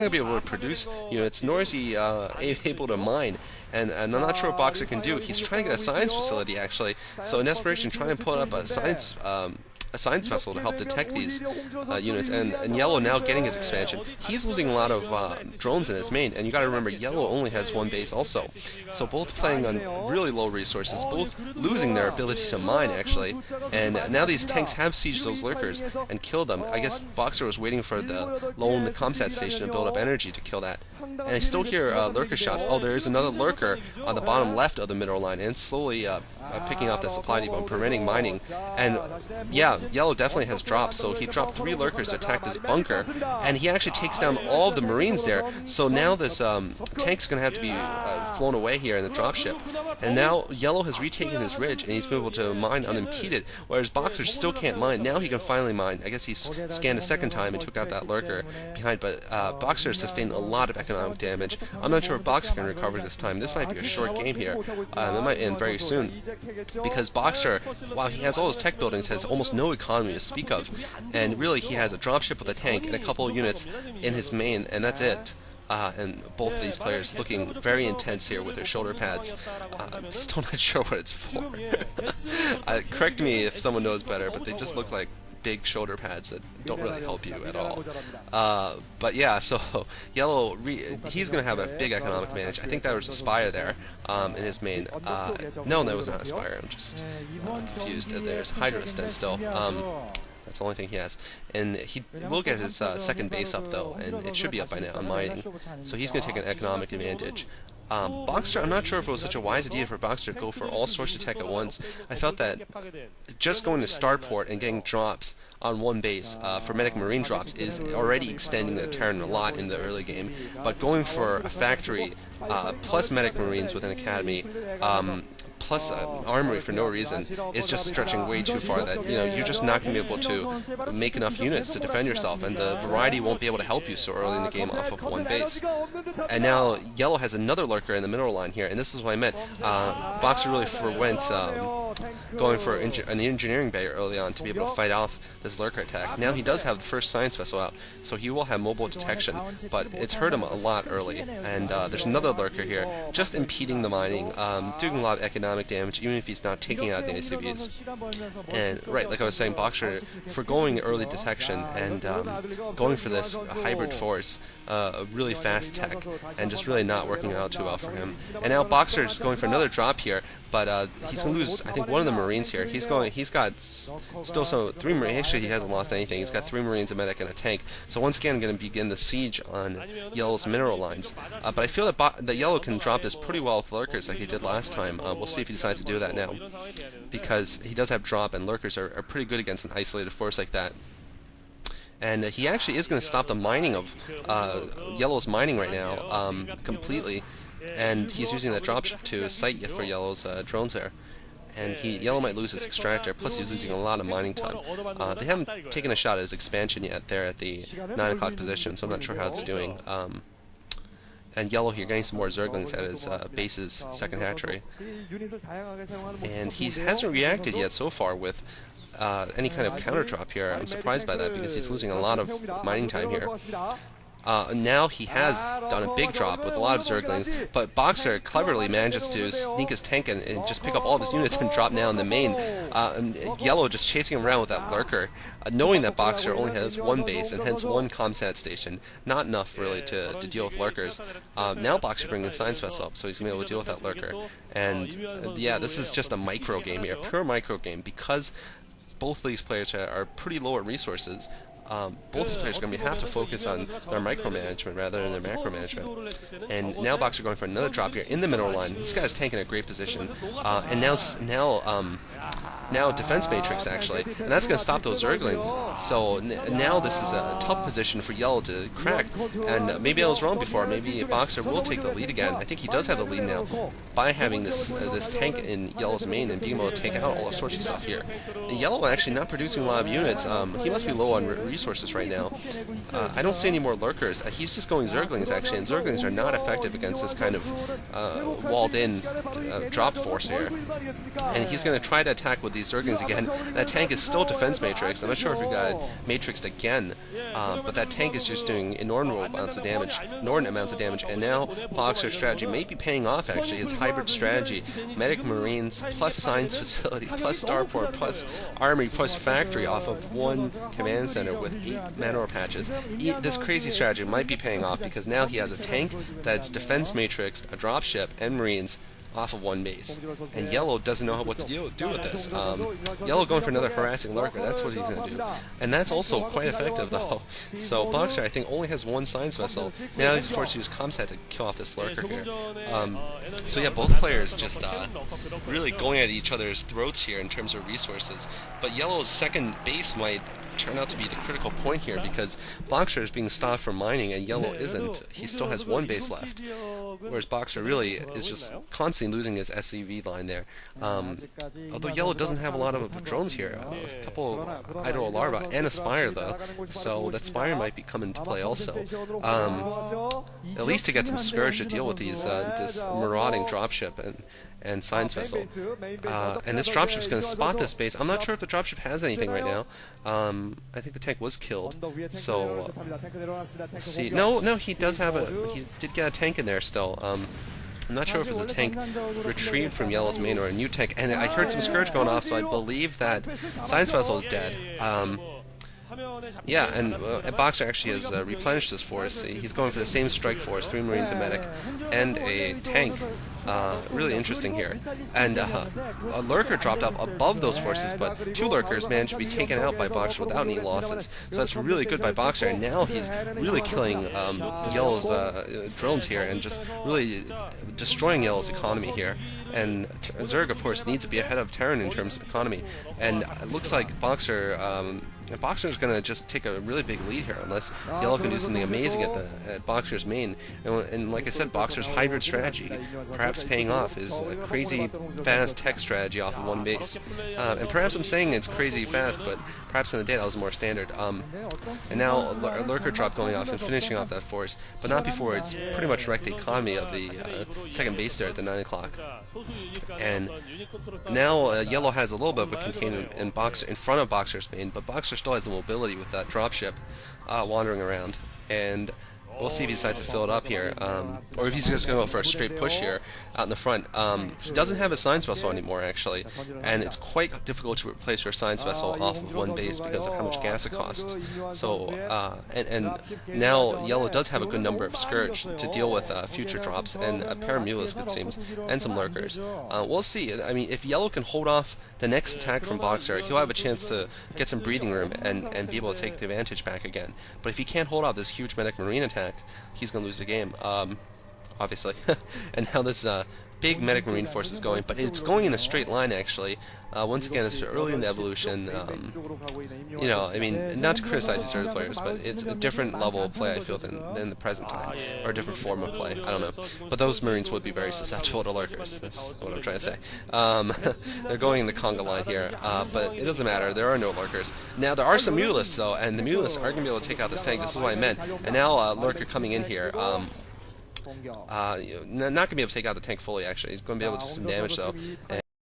going to be able to produce units, nor is he able to mine. And I'm not sure what Boxer can do. He's trying to get a science facility, actually. So in desperation, trying to put up a science vessel to help detect these units, and Yellow now getting his expansion. He's losing a lot of drones in his main, and you gotta remember, Yellow only has one base also. So both playing on really low resources, both losing their ability to mine, actually. And now these tanks have sieged those lurkers and killed them. I guess Boxer was waiting for the lone comsat station to build up energy to kill that. And I still hear lurker shots. Oh, there is another lurker on the bottom left of the middle line, and it's slowly picking off the supply depot and preventing mining. And yeah, Yellow definitely has dropped, so he dropped 3 lurkers to attack this bunker, and he actually takes down all of the Marines there. So now this tank's going to have to be flown away here in the dropship. And now Yellow has retaken his ridge, and he's been able to mine unimpeded, whereas Boxer still can't mine. Now he can finally mine. I guess he scanned a second time and took out that lurker behind, but Boxer sustained a lot of economic damage. I'm not sure if Boxer can recover this time. This might be a short game here. It might end very soon, because Boxer, while he has all his tech buildings, has almost no economy to speak of, and really he has a dropship with a tank and a couple of units in his main, and that's it. And both of these players looking very intense here with their shoulder pads. I'm still not sure what it's for. Correct me if someone knows better, but they just look like big shoulder pads that don't really help you at all. But yeah, so Yellow, he's going to have a big economic advantage. I think that was a Spire there in his main. No, that was not a Spire. I'm just confused. There's Hydra Stent still. That's the only thing he has. And he will get his second base up, though, and it should be up by now on mining. So he's going to take an economic advantage. Boxer, I'm not sure if it was such a wise idea for Boxer to go for all sorts of tech at once. I felt that just going to Starport and getting drops on one base for Medic Marine drops is already extending the Terran a lot in the early game. But going for a factory plus Medic Marines with an academy plus armory for no reason is just stretching way too far. That you're just not going to be able to make enough units to defend yourself, and the variety won't be able to help you so early in the game off of one base. And now Yellow has another lurker in the middle line here, and this is what I meant. Boxer really forwent going for an engineering bay early on to be able to fight off this lurker attack. Now he does have the first science vessel out, so he will have mobile detection, but it's hurt him a lot early. And there's another lurker here, just impeding the mining, doing a lot of economic damage, even if he's not taking out the ACVs. And right, like I was saying, Boxer forgoing early detection and going for this hybrid force, really fast tech, and just really not working out too well for him. And now Boxer is going for another drop here, but he's going to lose, I think, one of the Marines here. He's got still 3 Marines. Actually, he hasn't lost anything. He's got 3 Marines, a medic, and a tank. So once again, going to begin the siege on Yellow's mineral lines. But I feel that Yellow can drop this pretty well with lurkers like he did last time. We'll see if he decides to do that now, because he does have drop, and lurkers are pretty good against an isolated force like that. And he actually is going to stop the mining of Yellow's mining right now completely, and he's using that dropship to sight for Yellow's drones there. And Yellow might lose his extractor, plus he's losing a lot of mining time. They haven't taken a shot at his expansion yet there at the 9 o'clock position, so I'm not sure how it's doing. And Yellow here getting some more Zerglings at his base's second hatchery. And he hasn't reacted yet so far with any kind of counter drop here. I'm surprised by that, because he's losing a lot of mining time here. Now he has done a big drop with a lot of Zerglings, but Boxer cleverly manages to sneak his tank and just pick up all of his units and drop now in the main. And Yellow just chasing him around with that lurker, knowing that Boxer only has one base and hence one comsat station. Not enough really to deal with lurkers. Now Boxer bringing the science vessel up, so he's going to be able to deal with that lurker. And yeah, this is just a micro game here, pure micro game, because both of these players are pretty low at resources. Both these players are going to have to focus on their micromanagement rather than their macromanagement. And now Boxer going for another drop here in the middle line. This guy's tank in a great position. And now defense matrix actually, and that's going to stop those Zerglings. So now this is a tough position for Yellow to crack, and maybe I was wrong before. Maybe Boxer will take the lead again. I think he does have the lead now by having this tank in Yellow's main and being able to take out all sorts of stuff here. And Yellow actually not producing a lot of units. He must be low on resources resources right now. I don't see any more lurkers. He's just going Zerglings, actually, and Zerglings are not effective against this kind of walled-in drop force here. And he's going to try to attack with these Zerglings again. That tank is still defense matrix. I'm not sure if he got matrixed again, but that tank is just doing inordinate amounts of damage, and now Boxer's strategy may be paying off, actually. His hybrid strategy, Medic Marines, plus Science Facility, plus Starport, plus Armory, plus Factory off of one command center with 8 Manor patches. This crazy strategy might be paying off because now he has a tank that's defense matrix, a dropship, and Marines off of one base. And Yellow doesn't know what to do with this. Yellow going for another harassing lurker, that's what he's going to do. And that's also quite effective, though. So Boxer, I think, only has one science vessel. Now he's forced to use Comsat to kill off this lurker here. So yeah, both players just really going at each other's throats here in terms of resources. But Yellow's second base might turn out to be the critical point here because Boxer is being stopped from mining and Yellow isn't. He still has one base left, whereas Boxer really is just constantly losing his SCV line there. Although Yellow doesn't have a lot of drones here, a couple Idle Larva and a Spire though, so that Spire might be coming into play also. At least to get some Scourge to deal with these this marauding dropship and Science Vessel. And this dropship is going to spot this base. I'm not sure if the dropship has anything right now. I think the tank was killed. So, let's see. No, he does have he did get a tank in there still. I'm not sure if it's a tank retrieved from Yellow's main or a new tank. And I heard some Scourge going off, so I believe that Science Vessel is dead. Yeah, and Boxer actually has replenished his force. He's going for the same strike force, 3 Marines, a medic, and a tank. Really interesting here. And a lurker dropped off above those forces, but 2 lurkers managed to be taken out by Boxer without any losses. So that's really good by Boxer, and now he's really killing Yellow's drones here and just really destroying Yellow's economy here. And Zerg, of course, needs to be ahead of Terran in terms of economy. And it looks like Boxer is going to just take a really big lead here unless Yellow can do something amazing at Boxer's main. And like I said, Boxer's hybrid strategy perhaps paying off, is a crazy fast tech strategy off of one base. And perhaps I'm saying it's crazy fast, but perhaps in the day that was more standard. And now a lurker drop going off and finishing off that force, but not before it's pretty much wrecked the economy of the second base there at the 9 o'clock. And now Yellow has a little bit of a containment in front of Boxer's main, but Boxer still has the mobility with that dropship wandering around. And we'll see if he decides to fill it up here, or if he's just going to go for a straight push here out in the front. He doesn't have a Science Vessel anymore, actually, and it's quite difficult to replace your Science Vessel off of one base because of how much gas it costs. So, and now Yellow does have a good number of Scourge to deal with future drops, and a pair of Mulisk, it seems, and some Lurkers. We'll see. I mean, if Yellow can hold off the next attack from Boxer, he'll have a chance to get some breathing room and be able to take the advantage back again. But if he can't hold off this huge Medic Marine attack, he's going to lose the game, obviously. And now this big Medic Marine force is going, but it's going in a straight line, actually. Once again, it's early in the evolution. You know, I mean, not to criticize these early players, but it's a different level of play, I feel, than the present time, or a different form of play. I don't know. But those Marines would be very susceptible to lurkers. That's what I'm trying to say. They're going in the conga line here, but it doesn't matter. There are no lurkers. Now, there are some Mulists, though, and the Mulists are going to be able to take out this tank. This is what I meant. And now, lurker coming in here. Not going to be able to take out the tank fully, actually. He's going to be able to do some damage, though.